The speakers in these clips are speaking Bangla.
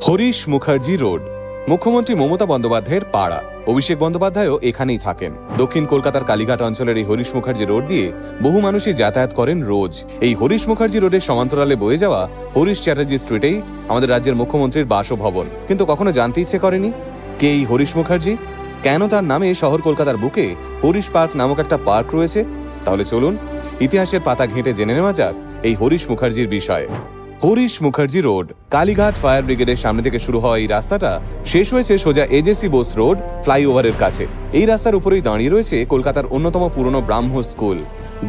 হরিশ মুখার্জি রোড, মুখ্যমন্ত্রী মমতা বন্দ্যোপাধ্যায়ের পাড়া। অভিষেক বন্দ্যোপাধ্যায়ও এখানেই থাকেন। দক্ষিণ কলকাতার কালীঘাট অঞ্চলের এই হরিশ মুখার্জি রোড দিয়ে বহু মানুষই যাতায়াত করেন রোজ। এই হরিশ মুখার্জি রোডের সমান্তরালে বয়ে যাওয়া হরিশ চ্যাটার্জি স্ট্রিটেই আমাদের রাজ্যের মুখ্যমন্ত্রীর বাসভবন। কিন্তু কখনো জানতে ইচ্ছে করেনি কে এই হরিশ মুখার্জি, কেন তার নামে শহর কলকাতার বুকে হরিশ পার্ক নামক একটা পার্ক রয়েছে। তাহলে চলুন ইতিহাসের পাতা ঘেঁটে জেনে নেওয়া যাক এই হরিশ মুখার্জির বিষয়ে। হরিশ মুখার্জি রোড, কালীঘাট ফায়ার ব্রিগেডের সামনে থেকে শুরু হওয়া এই রাস্তাটা শেষ হয়েছে সোজা এজেসি বোস রোড ফ্লাইওভারের কাছে। এই রাস্তার উপরেই দাঁড়িয়ে রয়েছে কলকাতার অন্যতম পুরনো Brahmo school,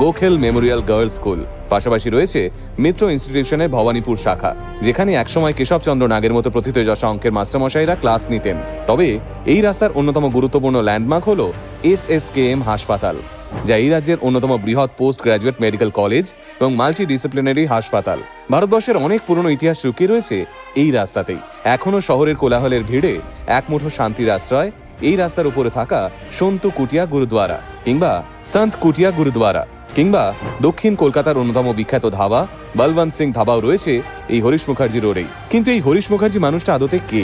Gokhale memorial girls school. পাশাপাশি রয়েছে মিত্র ইনস্টিটিউশনের ভবানীপুর শাখা, যেখানে একসময় কেশবচন্দ্র নাগের মতো প্রথিতযশা অঙ্কের মাস্টারমশাইরা ক্লাস নিতেন। তবে এই রাস্তার অন্যতম গুরুত্বপূর্ণ ল্যান্ডমার্ক হল SSKM হাসপাতাল, যা এই রাজ্যের অন্যতম বৃহৎ পোস্ট গ্রাজুয়েট মেডিকেল কলেজ এবং মাল্টি ডিসিপ্লিনারি হাসপাতাল। ভারতবর্ষের অনেক পুরনো ইতিহাস লুকিয়ে রয়েছে এই রাস্তাতেই। এখনো শহরের কোলাহলের ভিড়ে এক মুঠো শান্তির আশ্রয় এই রাস্তার উপরে থাকা সন্তু কুটিয়া গুরুদ্বারা কিংবা সন্ত কুটিয়া গুরুদ্বারা, কিংবা দক্ষিণ কলকাতার অন্যতম বিখ্যাত ধাবা বলবন্ত সিং ধাবাও রয়েছে এই হরিশ মুখার্জি রোডেই। কিন্তু এই হরিশ মুখার্জি মানুষটা আদতে কে,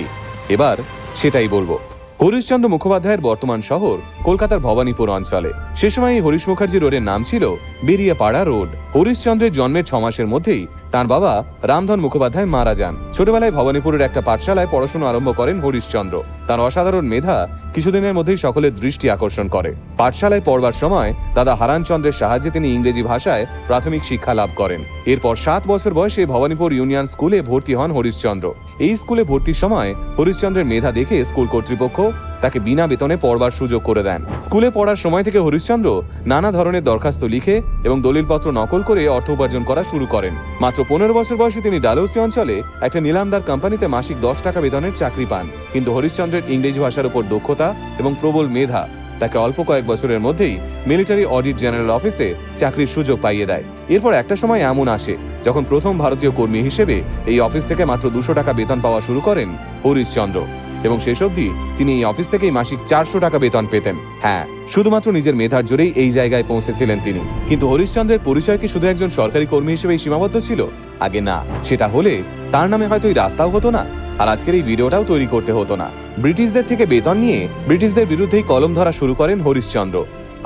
এবার সেটাই বলবো। হরিশচন্দ্র মুখোপাধ্যায়ের বর্তমান শহর কলকাতার ভবানীপুর অঞ্চলে। সে সময় এই হরিশ মুখার্জি রোডের নাম ছিল বেরিয়াপাড়া রোড। হরিশচন্দ্রের জন্মের 6 মাসের মধ্যেই তার বাবা রামধন মুখোপাধ্যায় মারা যান। ছোটবেলায় ভবানীপুরের একটা পাঠশালায় পড়াশোনা আরম্ভ করেন হরিশচন্দ্র। তার অসাধারণ মেধা কিছুদিনের মধ্যেই সকলের দৃষ্টি আকর্ষণ করে। পাঠশালায় পড়বার সময় দাদা হারানচন্দ্রের সাহায্যে তিনি ইংরেজি ভাষায় প্রাথমিক শিক্ষা লাভ করেন। এরপর 7 বছর বয়সে ভবানীপুর ইউনিয়ন স্কুলে ভর্তি হন হরিশচন্দ্র। এই স্কুলে ভর্তির সময় হরিশচন্দ্রের মেধা দেখে স্কুল কর্তৃপক্ষ তাকে বিনা বেতনে পড়বার সুযোগ করে দেন। স্কুলে পড়ার সময় থেকে হরিশচন্দ্র নানা ধরনের দরখাস্ত লিখে এবং দলিলপত্র নকল করে অর্থ উপার্জন করা শুরু করেন। মাত্র 15 বছর বয়সে তিনি ডালহৌসি অঞ্চলে একটা নিলামদার কোম্পানিতে মাসিক 10 টাকা বেতনের চাকরি পান। কিন্তু হরিশচন্দ্রের ইংরেজি ভাষার উপর দক্ষতা এবং প্রবল মেধা তাকে অল্প কয়েক বছরের মধ্যেই মিলিটারি অডিট জেনারেল অফিসে চাকরির সুযোগ পাইয়ে দেয়। এরপর একটা সময় এমন আসে যখন প্রথম ভারতীয় কর্মী হিসেবে এই অফিস থেকে মাত্র 200 টাকা বেতন পাওয়া শুরু করেন হরিশচন্দ্র, এবং শেষ অবধি তিনি এই অফিস থেকেই মাসিক 400 টাকা বেতন পেতেন। হ্যাঁ, শুধুমাত্র নিজের মেধার জোরেই এই জায়গায় পৌঁছেছিলেন তিনি। কিন্তু হরিশচন্দ্রের পরিচয় কি শুধু একজন সরকারি কর্মী হিসেবেই সীমাবদ্ধ ছিল? আগে না, সেটা হলে তার নামে হয়তো এই রাস্তাও হতো না, আর আজকের এই ভিডিওটাও তৈরি করতে হতো না। ব্রিটিশদের থেকে বেতন নিয়ে ব্রিটিশদের বিরুদ্ধেই কলম ধরা শুরু করেন হরিশচন্দ্র।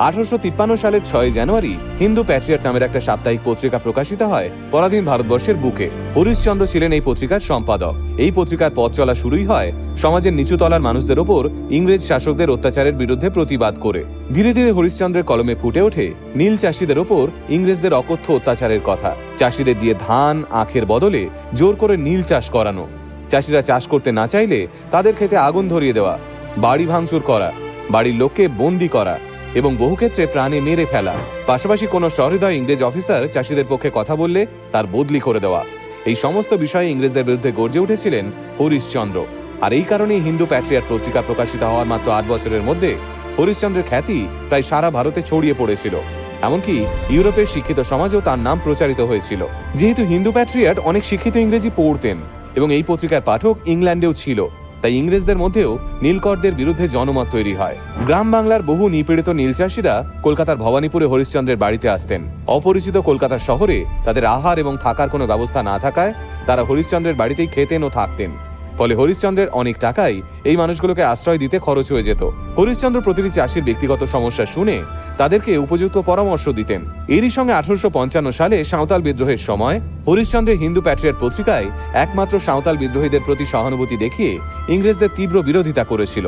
1853 সালের 6 জানুয়ারি হিন্দু প্যাট্রিয়ট নামের একটা সাপ্তাহিক পত্রিকা প্রকাশিত হয় পরাধীন ভারতবর্ষের বুকে। হরিশচন্দ্র ছিলেন এই পত্রিকার সম্পাদক। এই পত্রিকার পথ চলা শুরুই হয় সমাজের নিচু তলার মানুষদের ওপর ইংরেজ শাসকদের অত্যাচারের বিরুদ্ধে প্রতিবাদ করে। ধীরে ধীরে হরিশচন্দ্রের কলমে ফুটে ওঠে নীল চাষিদের ওপর ইংরেজদের অকথ্য অত্যাচারের কথা। চাষিদের দিয়ে ধান আখের বদলে জোর করে নীল চাষ করানো, চাষিরা চাষ করতে না চাইলে তাদের খেতে আগুন ধরিয়ে দেওয়া, বাড়ি ভাঙচুর করা, বাড়ির লোককে বন্দি করা এবং বহু ক্ষেত্রে প্রাণে মেরে ফেলা। পাশাপাশি কোনো সহৃদয় ইংরেজ অফিসার চাষিদের পক্ষে কথা বললে তার বদলি করে দেওয়া। এই সমস্ত বিষয়ে ইংরেজদের বিরুদ্ধে গর্জে উঠেছিলেন হরিশচন্দ্র। আর এই কারণেই হিন্দু প্যাট্রিয়ট পত্রিকা প্রকাশিত হওয়ার মাত্র 8 বছরের মধ্যে হরিশচন্দ্রের খ্যাতি প্রায় সারা ভারতে ছড়িয়ে পড়েছিল। এমনকি ইউরোপের শিক্ষিত সমাজেও তার নাম প্রচারিত হয়েছিল। যেহেতু হিন্দু প্যাট্রিয়ট অনেক শিক্ষিত ইংরেজি পড়তেন এবং এই পত্রিকার পাঠক ইংল্যান্ডেও ছিল, তাই ইংরেজদের মধ্যেও নীলকরদের বিরুদ্ধে জনমত তৈরি হয়। গ্রাম বাংলার বহু নিপীড়িত নীল চাষিরা কলকাতার ভবানীপুরে হরিশচন্দ্রের বাড়িতে আসতেন। অপরিচিত কলকাতার শহরে তাদের আহার এবং থাকার কোনো ব্যবস্থা না থাকায় তারা হরিশচন্দ্রের বাড়িতেই খেতেন ও থাকতেন। ফলে হরিশচন্দ্রের অনেক টাকাই এই মানুষগুলোকে আশ্রয় দিতে খরচ হয়ে যেত। হরিশচন্দ্র প্রতিটি চাষির ব্যক্তিগত সমস্যা শুনে তাদেরকে উপযুক্ত পরামর্শ দিতেন। এরই সঙ্গে 1855 সালে সাঁওতাল বিদ্রোহের সময় হরিশচন্দ্রের হিন্দু প্যাট্রিয়ট পত্রিকায় একমাত্র সাঁওতাল বিদ্রোহীদের প্রতি সহানুভূতি দেখিয়ে ইংরেজদের তীব্র বিরোধিতা করেছিল।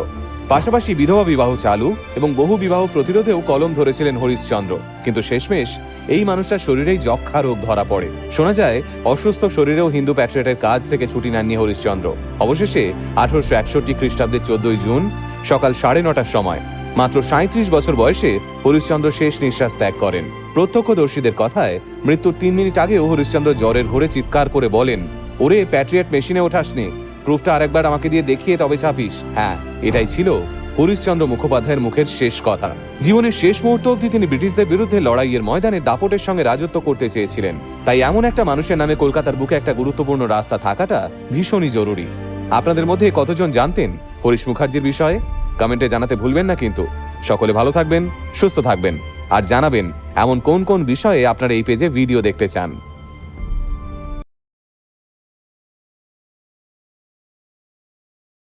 পাশাপাশি বিধবা বিবাহ চালু এবং বহু বিবাহ প্রতিরোধেও কলম ধরেছিলেন হরিশচন্দ্র। কিন্তু শেষমেশ এই মানুষটার শরীরেই যক্ষা রোগ ধরা পড়ে। শোনা যায় অসুস্থ শরীরেও হিন্দু প্যাট্রিয়টের কাজ থেকে ছুটি নেননি হরিশচন্দ্র। অবশেষে 1861 খ্রিস্টাব্দের 14 জুন সকাল 9:30টার সময় মাত্র 37 বছর বয়সে হরিশচন্দ্র শেষ নিঃশ্বাস ত্যাগ করেন। প্রত্যক্ষদর্শীদের কথায় মৃত্যুর 3 মিনিট আগেও হরিশচন্দ্র জ্বরের ঘোরে চিৎকার করে বলেন, ওরে প্যাট্রিয়ট মেশিনে ওঠাসনি, প্রুফটা আরেকবার আমাকে দিয়ে দেখিয়ে তবে ছাপিস। হ্যাঁ, এটাই ছিল হরিশচন্দ্র মুখোপাধ্যায়ের মুখের শেষ কথা। জীবনের শেষ মুহূর্ত অবধি তিনি ব্রিটিশদের বিরুদ্ধে লড়াইয়ের ময়দানে দাপটের সঙ্গে রাজত্ব করতে চেয়েছিলেন। তাই এমন একটা মানুষের নামে কলকাতার বুকে একটা গুরুত্বপূর্ণ রাস্তা থাকাটা ভীষণই জরুরি। আপনাদের মধ্যে কতজন জানতেন হরিশ মুখার্জির বিষয়ে? কমেন্টে জানাতে ভুলবেন না কিন্তু। সকলে ভালো থাকবেন, সুস্থ থাকবেন, আর জানাবেন এমন কোন কোন বিষয়ে আপনারা এই পেজে ভিডিও দেখতে চান।